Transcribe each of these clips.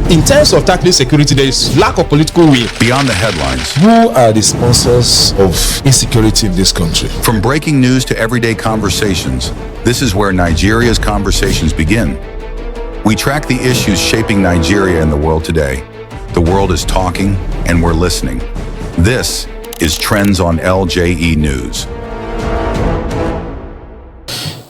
In terms of tackling security, there is lack of political will. Beyond the headlines. Who are the sponsors of insecurity in this country? From breaking news to everyday conversations, this is where Nigeria's conversations begin. We track the issues shaping Nigeria and the world today. The world is talking, and we're listening. This is Trends on LJE News.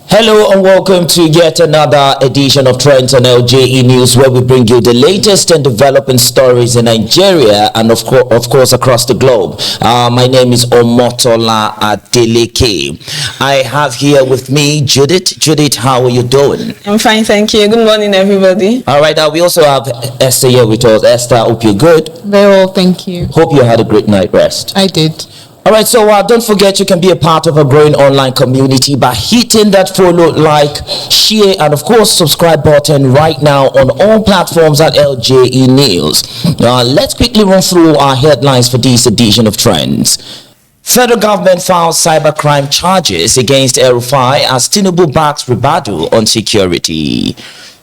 Hello and welcome to yet another edition of Trends on LJE News, where we bring you the latest and developing stories in Nigeria and of course across the globe. My name is Omotola Adeleke. I have here with me Judith. Judith, how are you doing? I'm fine, thank you. Good morning, everybody. All right, we also have Esther here with us. Esther, hope you're good. Very well, thank you. Hope you had a great night rest. I did. All right, so don't forget you can be a part of a growing online community by hitting that follow, like, share, and of course subscribe button right now on all platforms at LJE News. Let's quickly run through our headlines for this edition of Trends. Federal government files cybercrime charges against El-Rufai as Tinubu backs Ribadu on security.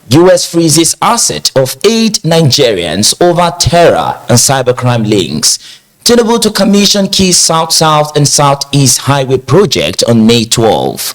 U.S. freezes asset of 8 Nigerians over terror and cybercrime links. Tinubu to commission key South-South and South-East highway project on May 12.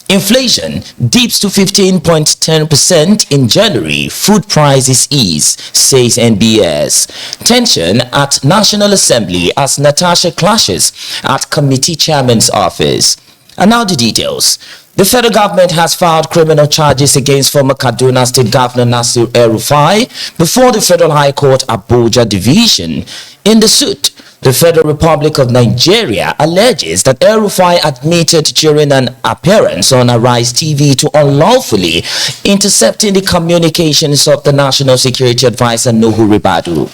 Inflation dips to 15.10% in January. Food prices ease, says NBS. Tension at National Assembly as Natasha clashes at committee chairman's office. And now the details. The federal government has filed criminal charges against former Kaduna State Governor Nasir El-Rufai before the Federal High Court Abuja Division. In the suit, the Federal Republic of Nigeria alleges that El-Rufai admitted during an appearance on Arise TV to unlawfully intercepting the communications of the National Security Advisor Nuhu Ribadu.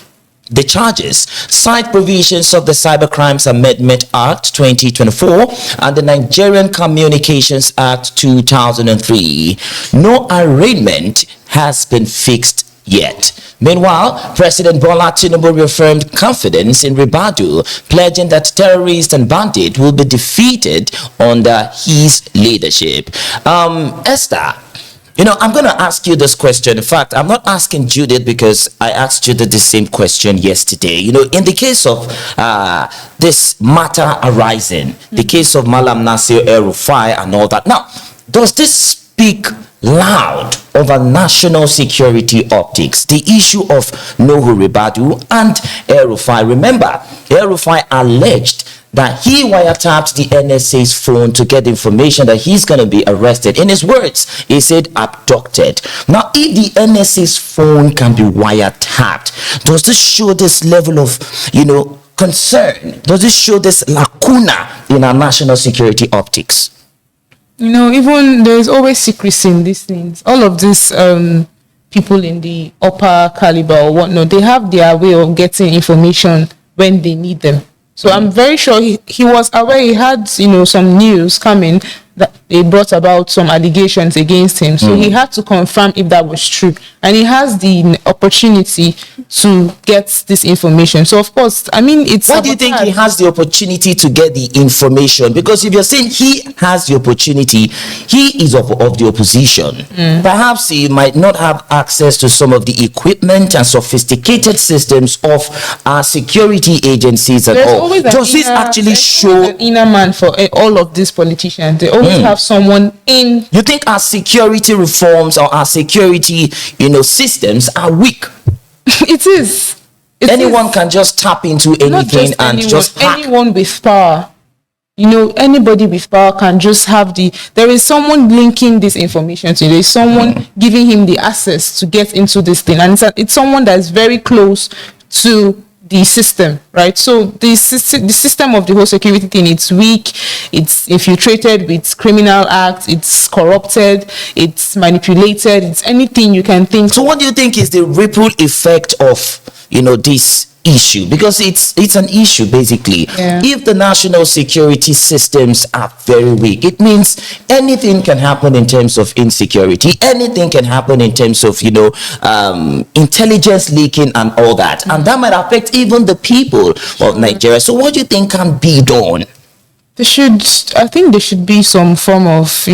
The charges cite provisions of the Cybercrime Amendment Act 2024 and the Nigerian Communications Act 2003. No arraignment has been fixed yet. Meanwhile, President Bola Tinubu reaffirmed confidence in Ribadu, pledging that terrorists and bandits will be defeated under his leadership. Esther, I'm going to ask you this question. In fact, I'm not asking Judith because I asked Judith the same question yesterday. In the case of this matter arising, the case of Malam Nasir El-Rufai and all that. Now, does this speak loud over national security optics? The issue of Nuhu Ribadu and El-Rufai. Remember, El-Rufai alleged that he wiretapped the NSA's phone to get information that he's going to be arrested. In his words, he said abducted. Now, if the NSA's phone can be wiretapped, does this show this level of, concern? Does this show this lacuna in our national security optics? Even there's always secrecy in these things. All of these people in the upper caliber or whatnot, they have their way of getting information when they need them. So I'm very sure he was aware. He had, some news coming that they brought about some allegations against him. So he had to confirm if that was true. And he has the opportunity to get this information. So, of course, it's... Why do you think he has the opportunity to get the information? Because if you're saying he has the opportunity, he is of the opposition. Perhaps he might not have access to some of the equipment and sophisticated systems of our security agencies and all. Does this actually show... an inner man for all of these politicians? They always have someone in... You think our security reforms or our security, systems are weak? It is. Anyone can just tap into anything and just hack. Anyone with power. Anybody with power can just have there is someone linking this information to you. There is someone giving him the access to get into this thing. And it's someone that is very close to the system, right? So the system of the whole security thing, it's weak, it's infiltrated with criminal acts, it's corrupted, it's manipulated, it's anything you can think. So what do you think is the ripple effect of, this issue? Because it's an issue basically. If the national security systems are very weak, it means anything can happen in terms of insecurity, anything can happen in terms of intelligence leaking and all that, and that might affect even the people of Nigeria. So what do you think can be done? I think there should be some form of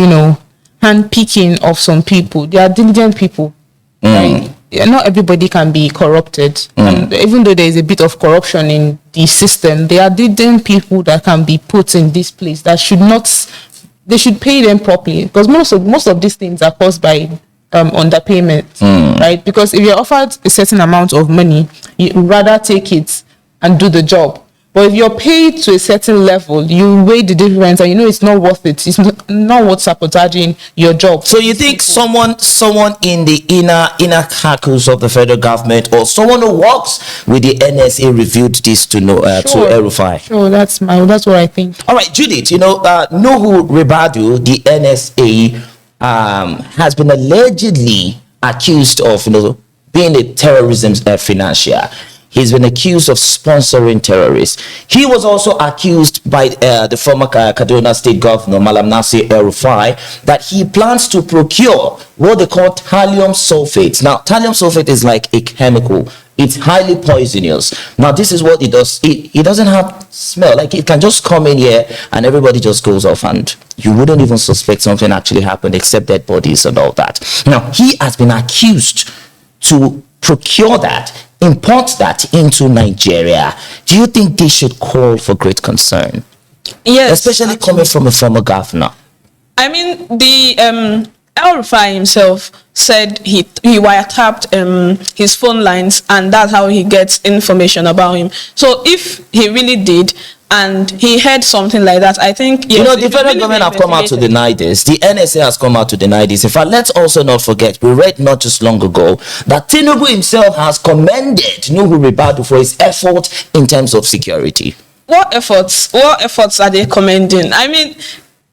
hand picking of some people. They are diligent people, right? not everybody can be corrupted. And even though there is a bit of corruption in the system, there are people that can be put in this place that should not. They should pay them properly, because most of these things are caused by underpayment, right? Because if you're offered a certain amount of money, you rather take it and do the job. But if you're paid to a certain level, you weigh the difference and you know it's not worth it. It's not worth sabotaging your job. So you think someone in the inner caucus of the federal government, or someone who works with the NSA, reviewed this to El-Rufai? Sure, that's what I think. All right, Judith, Nuhu Ribadu, the NSA, has been allegedly accused of being a terrorism financier. He's been accused of sponsoring terrorists. He was also accused by the former Kaduna State Governor, Malam Nasir El-Rufai, that he plans to procure what they call thallium sulfate. Now, thallium sulfate is like a chemical. It's highly poisonous. Now, this is what it does. It doesn't have smell. Like, it can just come in here and everybody just goes off and you wouldn't even suspect something actually happened except dead bodies and all that. Now, he has been accused to procure that, import that into Nigeria. Do you think they should call for great concern? Yes, especially coming from a former governor. I mean, the El-Rufai himself said he wiretapped his phone lines, and that's how he gets information about him. So if he really did, and he heard something like that, I think, yes, the federal government have come out to deny this. The NSA has come out to deny this. In fact, let's also not forget, we read not just long ago that Tinubu himself has commended Nuhu Ribadu for his effort in terms of security. What efforts are they commending? I mean,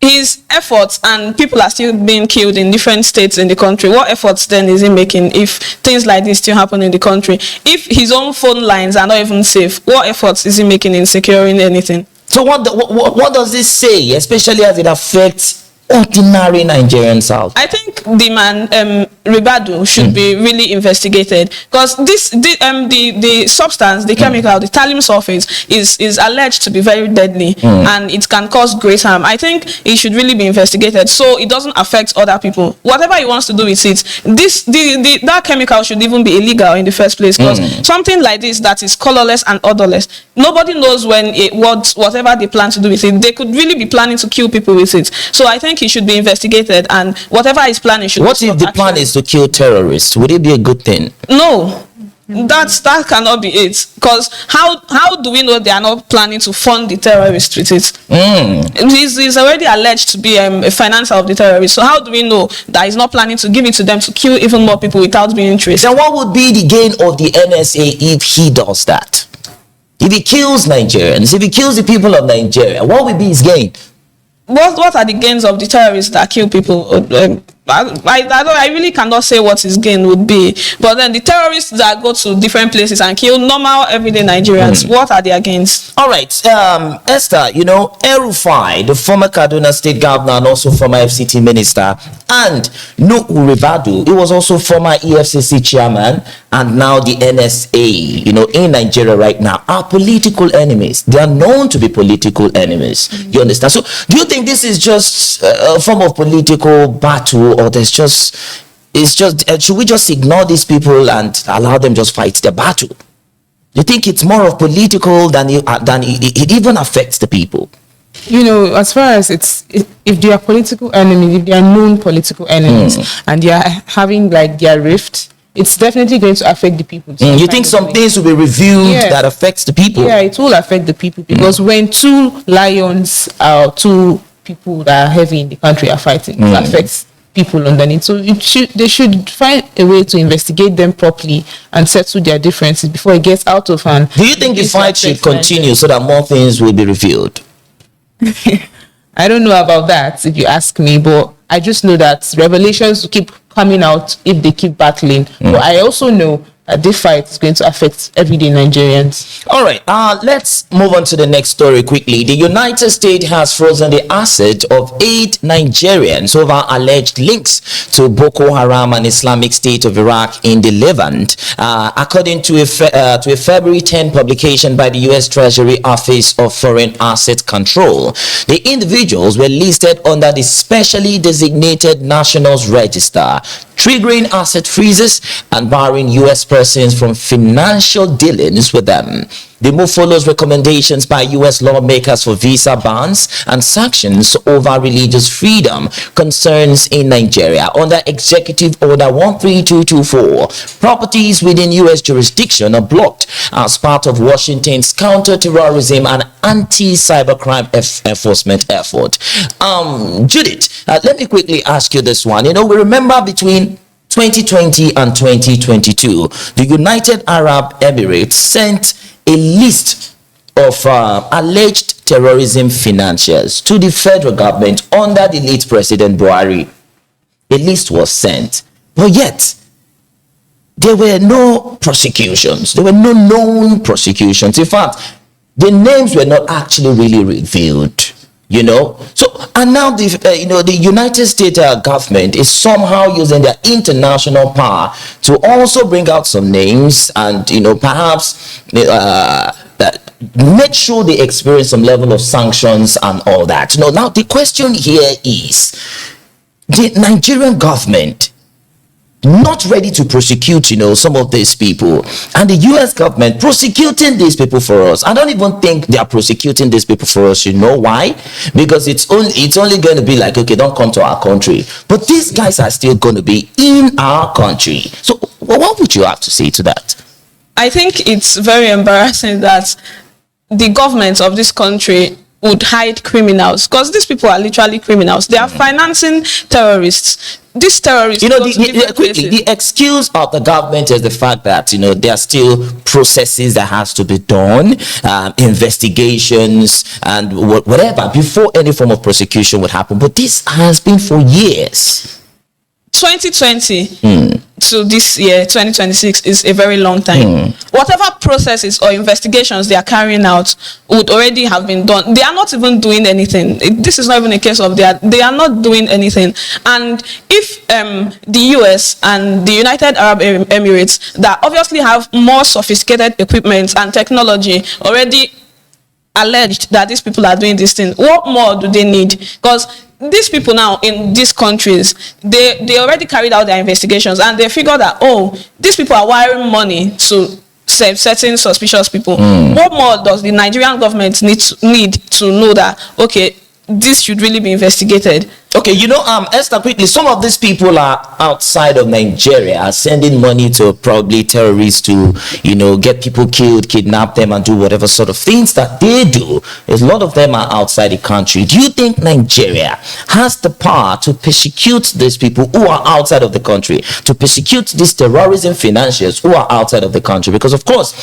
his efforts, and people are still being killed in different states in the country. What efforts then is he making if things like this still happen in the country? If his own phone lines are not even safe, what efforts is he making in securing anything? So what does this say, especially as it affects ordinary Nigerians out? I think the man Ribadu should be really investigated, because the substance, the chemical, the thallium sulfate is alleged to be very deadly and it can cause great harm. I think it should really be investigated so it doesn't affect other people. Whatever he wants to do with it, that chemical should even be illegal in the first place, because something like this that is colorless and odorless, nobody knows whatever they plan to do with it. They could really be planning to kill people with it. So I think he should be investigated, and whatever he's planning should. What if the plan is to kill terrorists? Would it be a good thing? No, that cannot be it. Because how do we know they are not planning to fund the terrorists with it? He's already alleged to be a financer of the terrorists. So how do we know that he's not planning to give it to them to kill even more people without being traced? Then what would be the gain of the NSA if he does that? If he kills Nigerians, if he kills the people of Nigeria, what would be his gain? What are the gains of the terrorists that kill people? I really cannot say what his gain would be. But then the terrorists that go to different places and kill normal everyday Nigerians, what are their gains? All right, Esther, El-Rufai, the former Kaduna State Governor and also former FCT Minister, and Nuhu Ribadu, he was also former EFCC Chairman, and now the NSA, in Nigeria right now, are political enemies. They are known to be political enemies. You understand? So do you think this is just a form of political battle, or should we just ignore these people and allow them just fight the battle? Do you think it's more of political than it even affects the people? As far as if they are political enemies, if they are known political enemies, and they are having their rift, it's definitely going to affect the people. You think some things will be reviewed that affects the people? Yeah, it will affect the people, because when two lions or two people that are heavy in the country are fighting, it affects people underneath. So they should find a way to investigate them properly and settle their differences before it gets out of hand. Do you think the fight should continue so that more things will be revealed? I don't know about that, if you ask me, but I just know that revelations will keep coming out if they keep battling. But I also know this fight is going to affect everyday Nigerians. All right, let's move on to the next story quickly. The United States has frozen the assets of 8 Nigerians over alleged links to Boko Haram and Islamic State of Iraq in the Levant. According to a February 10 publication by the U.S. Treasury Office of Foreign Asset Control, the individuals were listed under the specially designated Nationals Register, triggering asset freezes and barring U.S. persons from financial dealings with them. The move follows recommendations by U.S. lawmakers for visa bans and sanctions over religious freedom concerns in Nigeria. Under Executive Order 13224, properties within U.S. jurisdiction are blocked as part of Washington's counter-terrorism and anti-cybercrime enforcement effort. Judith, let me quickly ask you this one. We remember between 2020 and 2022, the United Arab Emirates sent a list of alleged terrorism financiers to the federal government under the late President Buhari. A list was sent, but yet there were no prosecutions. There were no known prosecutions. In fact, the names were not actually really revealed. So, and now the United States government is somehow using their international power to also bring out some names and perhaps make sure they experience some level of sanctions and all that. Now the question here is, the Nigerian government not ready to prosecute some of these people, and the US government prosecuting these people for us. I don't even think they are prosecuting these people for us. Why? Because it's only going to be like, okay, don't come to our country, but these guys are still going to be in our country. So what would you have to say to that? I think it's very embarrassing that the government of this country would hide criminals, because these people are literally criminals. They are financing terrorists. These terrorists, the excuse of the government is the fact that there are still processes that has to be done, investigations and whatever before any form of prosecution would happen. But this has been for years. 2020 to this year 2026 is a very long time. Whatever processes or investigations they are carrying out would already have been done. They are not even doing anything. This is not even a case of they are not doing anything. And if the US and the United Arab Emirates, that obviously have more sophisticated equipment and technology, already alleged that these people are doing this thing, what more do they need? Because these people now in these countries, they already carried out their investigations and they figured that, these people are wiring money to certain suspicious people. What more does the Nigerian government need to know that, okay, this should really be investigated? Okay, Esther, quickly, some of these people are outside of Nigeria, sending money to probably terrorists to, get people killed, kidnap them, and do whatever sort of things that they do. A lot of them are outside the country. Do you think Nigeria has the power to persecute these people who are outside of the country, to persecute these terrorism financiers who are outside of the country? Because, of course,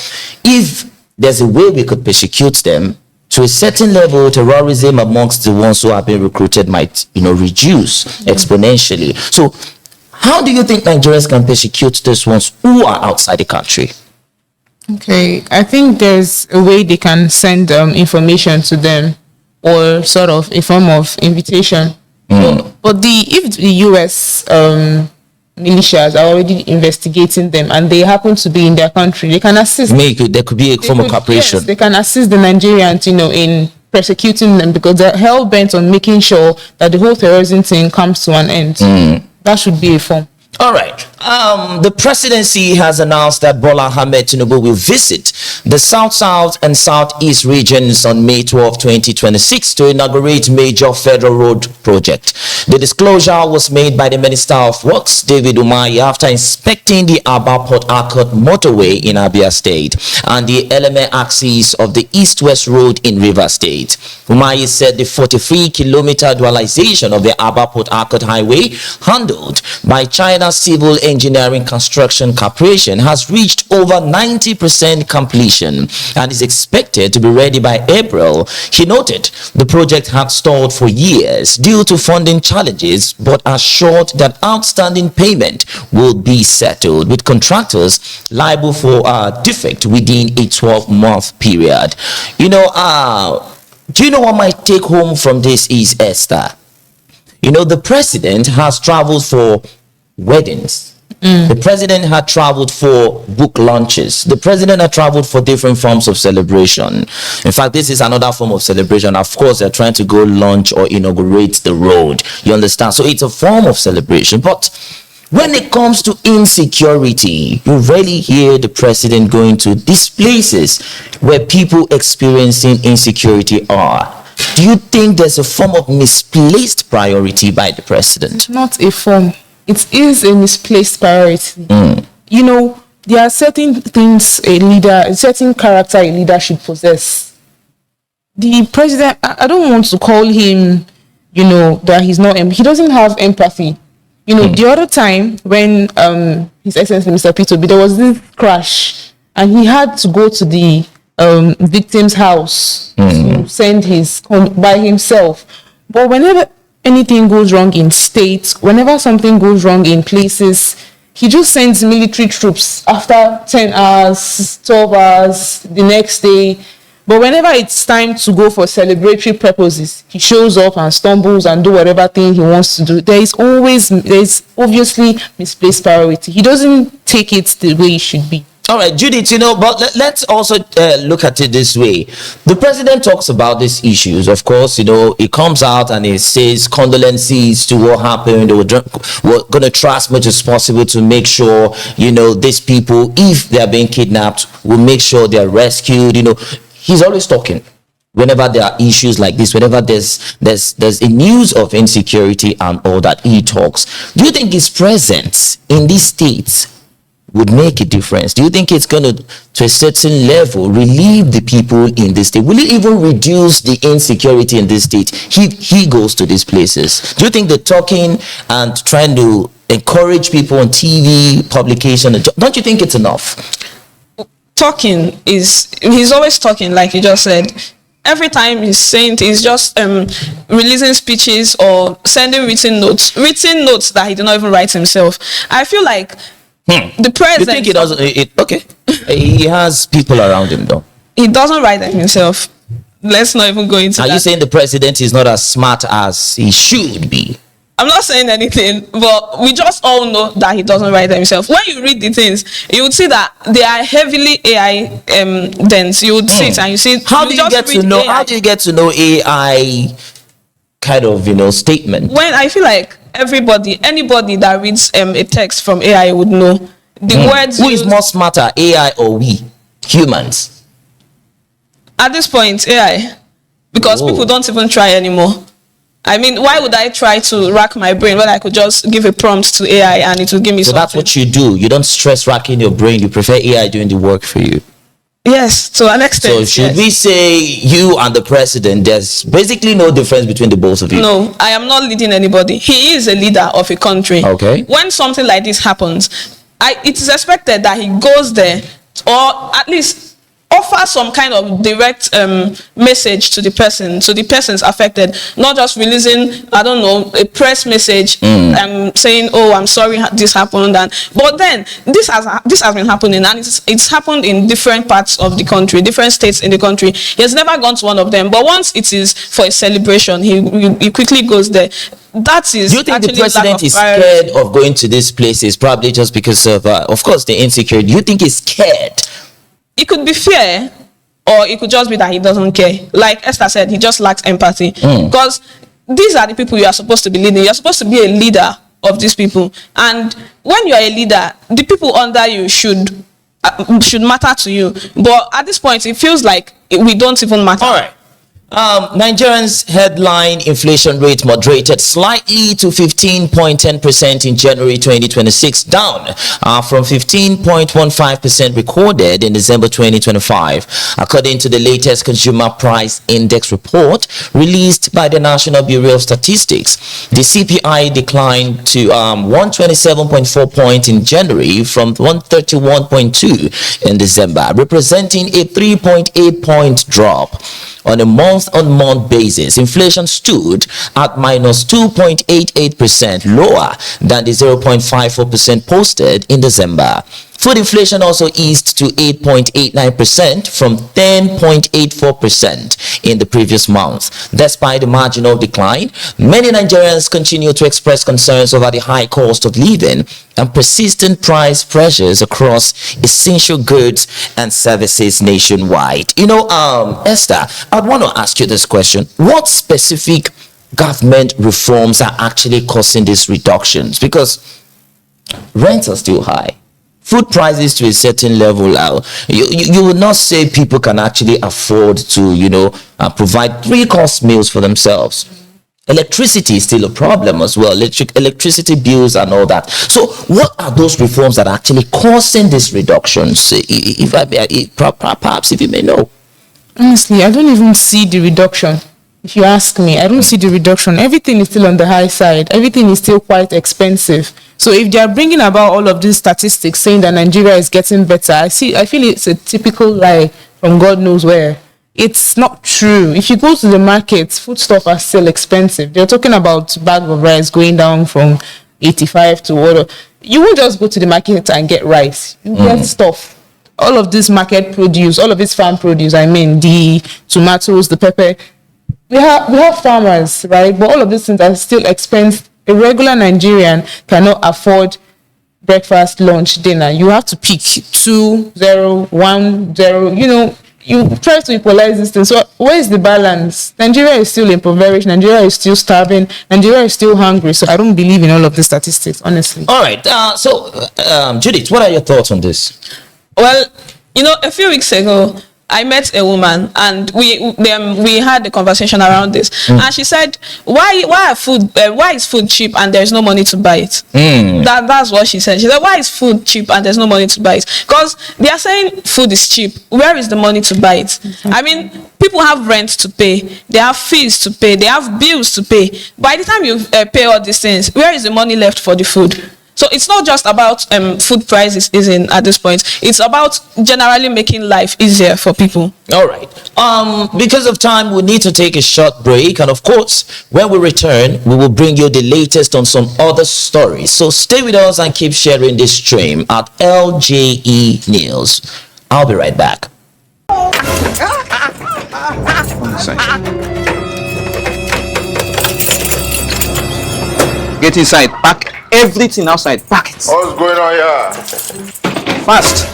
if there's a way we could persecute them, to a certain level, terrorism amongst the ones who have been recruited might, reduce exponentially. So how do you think Nigerians can persecute those ones who are outside the country? Okay, I think there's a way they can send information to them, or sort of a form of invitation. But if the US militias are already investigating them and they happen to be in their country, they can assist. There could be a form of cooperation. Yes, they can assist the Nigerians, in persecuting them, because they're hell bent on making sure that the whole terrorism thing comes to an end. That should be a form. All right. The presidency has announced that Bola Ahmed Tinubu will visit the South and Southeast regions on May 12, 2026 to inaugurate major federal road project. The disclosure was made by the Minister of Works, David Umahi, after inspecting the Aba-Port Harcourt motorway in Abia State and the element axis of the East-West Road in Rivers State. Umahi said the 43-kilometer dualization of the Aba-Port Harcourt highway, handled by China China Civil Engineering Construction Corporation has reached over 90% completion and is expected to be ready by April. He noted the project had stalled for years due to funding challenges, but assured that outstanding payment will be settled, with contractors liable for defect within a 12-month period. Do you know what my take home from this is, Esther? The president has traveled for weddings. The president had traveled for book launches. The president had traveled for different forms of celebration. In fact, this is another form of celebration. Of course, they're trying to go launch or inaugurate the road. You understand? So it's a form of celebration. But when it comes to insecurity, you rarely hear the president going to these places where people experiencing insecurity are. Do you think there's a form of misplaced priority by the president? Not a form. It is a misplaced priority. There are certain things a certain character a leader should possess. The president, I don't want to call him, that he's not, he doesn't have empathy. The other time when His Excellency Mr. P2B, there was this crash and he had to go to the victim's house to send his by himself. But whenever anything goes wrong in states, whenever something goes wrong in places, he just sends military troops after 10 hours, 12 hours, the next day. But whenever it's time to go for celebratory purposes, he shows up and stumbles and do whatever thing he wants to do. There is obviously misplaced priority. He doesn't take it the way it should be. All right, Judith, but let's also look at it this way. The president talks about these issues. Of course, he comes out and he says condolences to what happened. We're going to try as much as possible to make sure, these people, if they are being kidnapped, we'll make sure they're rescued. He's always talking whenever there are issues like this, whenever there's a news of insecurity and all that, he talks. Do you think his presence in these states would make a difference? Do you think it's going to a certain level relieve the people in this state? Will it even reduce the insecurity in this state? He goes to these places. Do you think the talking and trying to encourage people on TV, publication, don't you think it's enough? Talking he's always talking, like you just said. Every time he's saying, he's just releasing speeches or sending written notes that he did not even write himself. I feel like the president... You think he doesn't... Okay. He has people around him, though. He doesn't write them himself. Let's not even go into that. Are you saying the president is not as smart as he should be? I'm not saying anything, but we just all know that he doesn't write them himself. When you read the things, you would see that they are heavily AI dense. You would see it and you see... How do you get to know AI kind of, statement? When I feel like anybody that reads a text from AI would know the words. Who is more smarter, AI or we humans? At this point, AI, because people don't even try anymore. I mean, why would I try to rack my brain when I could just give a prompt to AI and it will give me something? So that's what you do. You don't stress racking your brain. You prefer AI doing the work for you. Yes, to an extent. So should we say you and the president, there's basically no difference between the both of you? No, I am not leading anybody. He is a leader of a country. Okay. When something like this happens, it is expected that he goes there, or at least offer some kind of direct message to the persons affected, not just releasing, I don't know, a press message saying, oh, I'm sorry this happened, but then this has been happening, and it's happened in different parts of the country, different states in the country. He has never gone to one of them, but once it is for a celebration, he quickly goes there. That is. Do you think the president is scared of going to these places, probably just because of course, the insecurity? Do you think he's scared? It could be fear, or it could just be that he doesn't care. Like Esther said, he just lacks empathy. Because these are the people you are supposed to be leading. You're supposed to be a leader of these people. And when you are a leader, the people under you should matter to you. But at this point, it feels like we don't even matter. All right. Nigerians' headline inflation rate moderated slightly to 15.10% in January 2026, down from 15.15% recorded in December 2025, according to the latest Consumer Price Index report released by the National Bureau of Statistics. The CPI declined to 127.4 points in January from 131.2 in December, representing a 3.8 point drop. On a month-on-month basis, inflation stood at minus 2.88%, lower than the 0.54% posted in December. Food inflation also eased to 8.89% from 10.84% in the previous month. Despite the marginal decline, many Nigerians continue to express concerns over the high cost of living and persistent price pressures across essential goods and services nationwide. Esther, I'd want to ask you this question. What specific government reforms are actually causing these reductions? Because rents are still high. Food prices to a certain level, you would not say people can actually afford to, provide 3-course meals for themselves. Electricity is still a problem as well. Electricity bills and all that. So what are those reforms that are actually causing these reductions? Perhaps if you may know. Honestly, I don't even see the reduction. If you ask me, I don't see the reduction. Everything is still on the high side. Everything is still quite expensive. So if they are bringing about all of these statistics saying that Nigeria is getting better, I feel it's a typical lie from God knows where. It's not true. If you go to the markets, foodstuff are still expensive. They're talking about bag of rice going down from 85 to what. You won't just go to the market and get rice. You get stuff. All of this market produce, all of this farm produce, the tomatoes, the pepper. We have farmers, right? But all of these things are still expensive. A regular Nigerian cannot afford breakfast, lunch, dinner. You have to pick 2, 0, 1, 0. You try to equalize this thing. So where is the balance? Nigeria is still impoverished. Nigeria is still starving. Nigeria is still hungry. So I don't believe in all of the statistics, honestly. All right. Judith, what are your thoughts on this? Well, a few weeks ago, I met a woman and we had a conversation around this, and she said, "Why is food cheap and there's no money to buy it?" That's what she said. She said, "Why is food cheap and there's no money to buy it?" Because they are saying food is cheap. Where is the money to buy it? People have rent to pay, they have fees to pay, they have bills to pay. By the time you pay all these things, where is the money left for the food? So it's not just about food prices at this point. It's about generally making life easier for people. All right. Because of time, we need to take a short break. And of course, when we return, we will bring you the latest on some other stories. So stay with us and keep sharing this stream at LJE News. I'll be right back. Get inside. Pack everything outside. Pack it. What's going on here? Fast.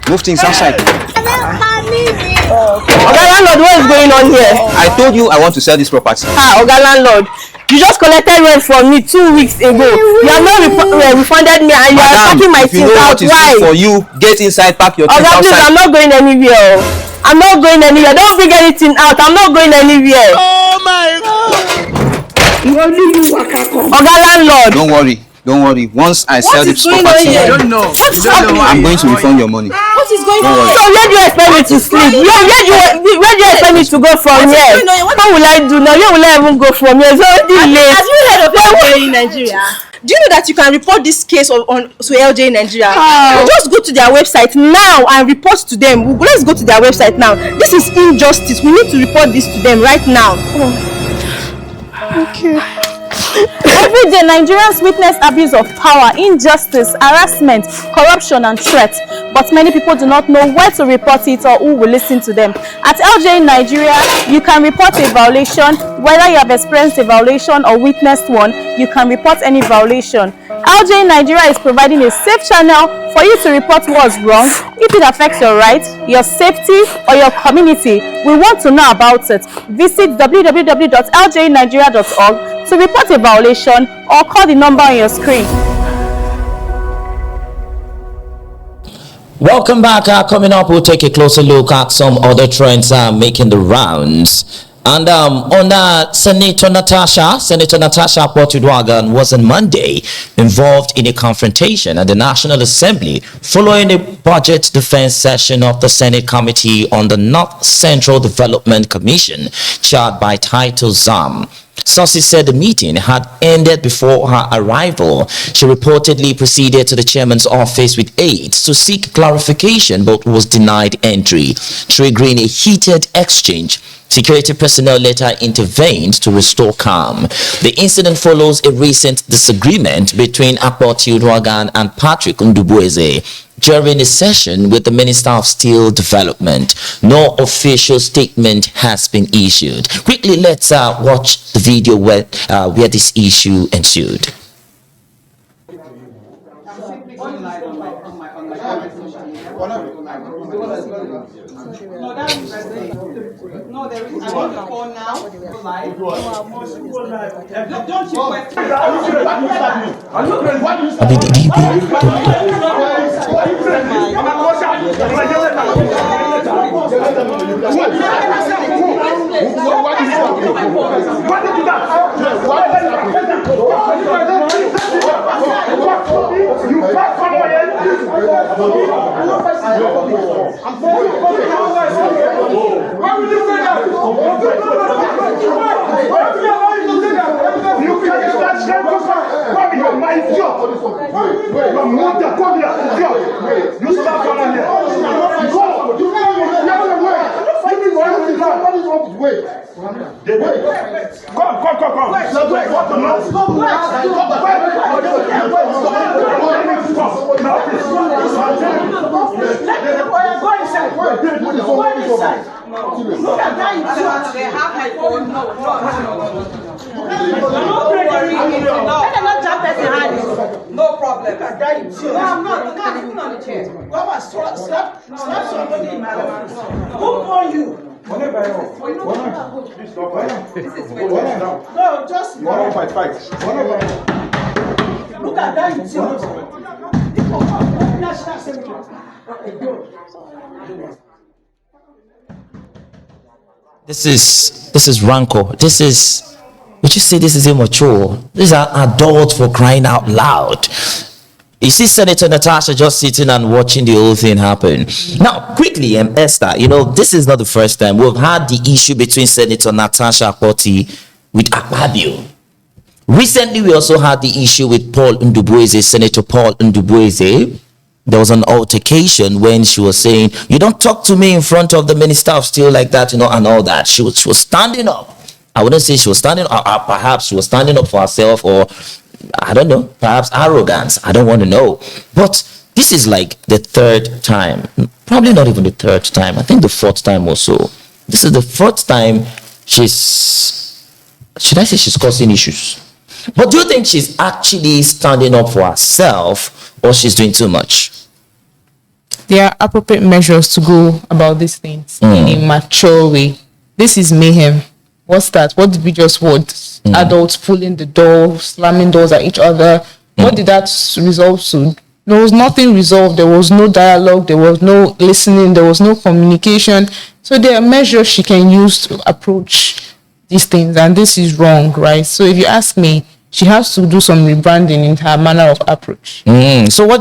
Move things outside. Oga landlord, what is going on here? I told you I want to sell this property. Oga landlord, you just collected rent from me 2 weeks ago. You have not refunded me and you are packing my things out. Why? For you, get inside, pack your things outside. Please, I'm not going anywhere. Don't bring anything out. I'm not going anywhere. Oh my God! Oga landlord. Don't worry. Once I sell this property, you don't know. I'm going to refund your money. What is going on? So where do you expect me to sleep? Where do you expect me to go from here? What will I do now? Where will I even go from here? It's already late. Have you heard of LJ in Nigeria? Do you know that you can report this case to LJ in Nigeria? You just go to their website now and report to them. Let's go to their website now. This is injustice. We need to report this to them right now. Okay. Every day, Nigerians witness abuse of power, injustice, harassment, corruption, and threats. But many people do not know where to report it or who will listen to them. At LJ in Nigeria, you can report a violation. Whether you have experienced a violation or witnessed one, you can report any violation. LJ in Nigeria is providing a safe channel for you to report what's wrong. If it affects your rights, your safety, or your community, we want to know about it. Visit www.ljnigeria.org to report a violation or call the number on your screen. Welcome back. Coming up, we'll take a closer look at some other trends making the rounds. And on Senator Natasha Akpoti-Uduaghan was on Monday involved in a confrontation at the National Assembly following a budget defense session of the Senate Committee on the North Central Development Commission, chaired by Title Zam. Sources said the meeting had ended before her arrival. She reportedly proceeded to the chairman's office with aides to seek clarification, but was denied entry, triggering a heated exchange. Security personnel later intervened to restore calm. The incident follows a recent disagreement between Akpoti-Uduaghan and Patrick Ndubueze during a session with the Minister of Steel Development. No official statement has been issued. Quickly, let's watch the video where this issue ensued. No, there is. I want to call now. Live. Don't you question? No problem. No, I'm not. I'm not on the chair. Slap somebody in my life. Who on you? No, just fight. Look at that. This is rancor. Would you say this is immature? These are adults, for crying out loud. You see Senator Natasha just sitting and watching the whole thing happen. Now, quickly, Esther, this is not the first time. We've had the issue between Senator Natasha Akpoti with Akpabio. Recently, we also had the issue with Senator Paul Ndubueze. There was an altercation when she was saying, "You don't talk to me in front of the Minister of Steel like that," and all that. She was standing up. I wouldn't say she was standing up, perhaps she was standing up for herself, or I don't know, perhaps arrogance. I don't want to know. But this is like the third time, probably not even the third time. I think the fourth time or so. This is the fourth time should I say she's causing issues? But do you think she's actually standing up for herself, or she's doing too much? There are appropriate measures to go about these things in a mature way. This is mayhem. What's that? What did we just watch? Adults pulling the door, slamming doors at each other. What did that resolve to? There was nothing resolved. There was no dialogue. There was no listening. There was no communication. So there are measures she can use to approach these things, and this is wrong, right? So if you ask me, she has to do some rebranding in her manner of approach. So what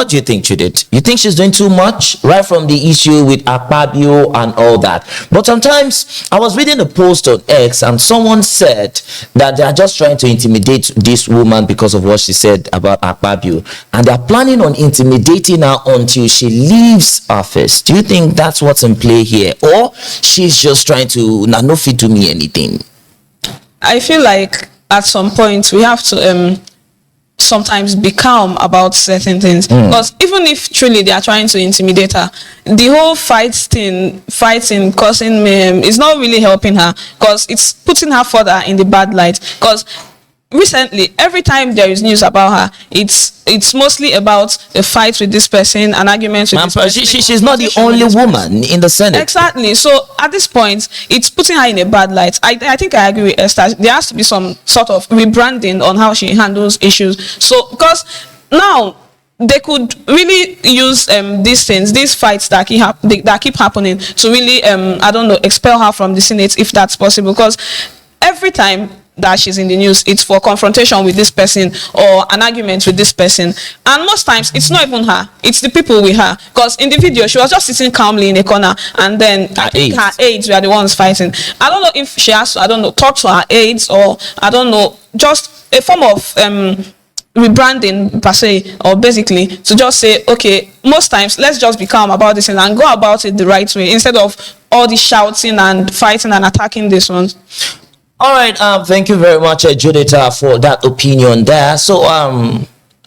do you think she did? You think she's doing too much, right from the issue with Akpabio and all that? But sometimes I was reading a post on X, and someone said that they are just trying to intimidate this woman because of what she said about Akpabio, and they are planning on intimidating her until she leaves office. Do you think that's what's in play here, or she's just trying to no fit to me anything? I feel like at some point we have to sometimes be calm about certain things, because even if truly they are trying to intimidate her, the whole fighting, causing mayhem is not really helping her, because it's putting her further in the bad light. Because recently, every time there is news about her, it's mostly about a fight with this person, an argument with this person. She's not the only woman in the Senate. Exactly. So at this point, it's putting her in a bad light. I think I agree with Esther. There has to be some sort of rebranding on how she handles issues. So because now they could really use these things, these fights that keep happening to really, I don't know, expel her from the Senate if that's possible. Because every time that she's in the news, it's for confrontation with this person or an argument with this person. And most times, it's not even her. It's the people with her. Because in the video, she was just sitting calmly in a corner. And then I think her aides were the ones fighting. I don't know if she has to, I don't know, talk to her aides or, I don't know, just a form of rebranding per se, or basically to just say, okay, most times, let's just be calm about this and go about it the right way instead of all the shouting and fighting and attacking this one. All right, thank you very much, Judith, for that opinion there. So,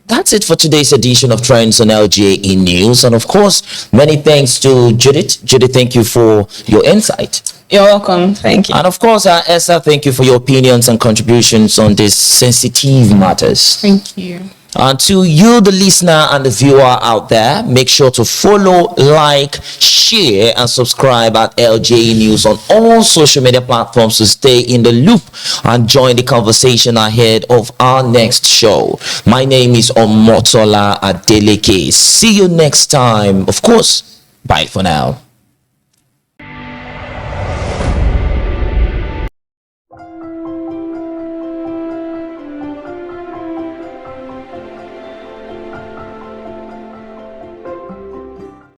that's it for today's edition of Trends on LJE News. And of course, many thanks to Judith. Judith, thank you for your insight. You're welcome. Thank you. And of course, Esther, thank you for your opinions and contributions on these sensitive matters. Thank you. And to you, the listener and the viewer out there, make sure to follow, like, share, and subscribe at LJE News on all social media platforms to stay in the loop and join the conversation ahead of our next show. My name is Omotola Adeleke. See you next time. Of course, bye for now.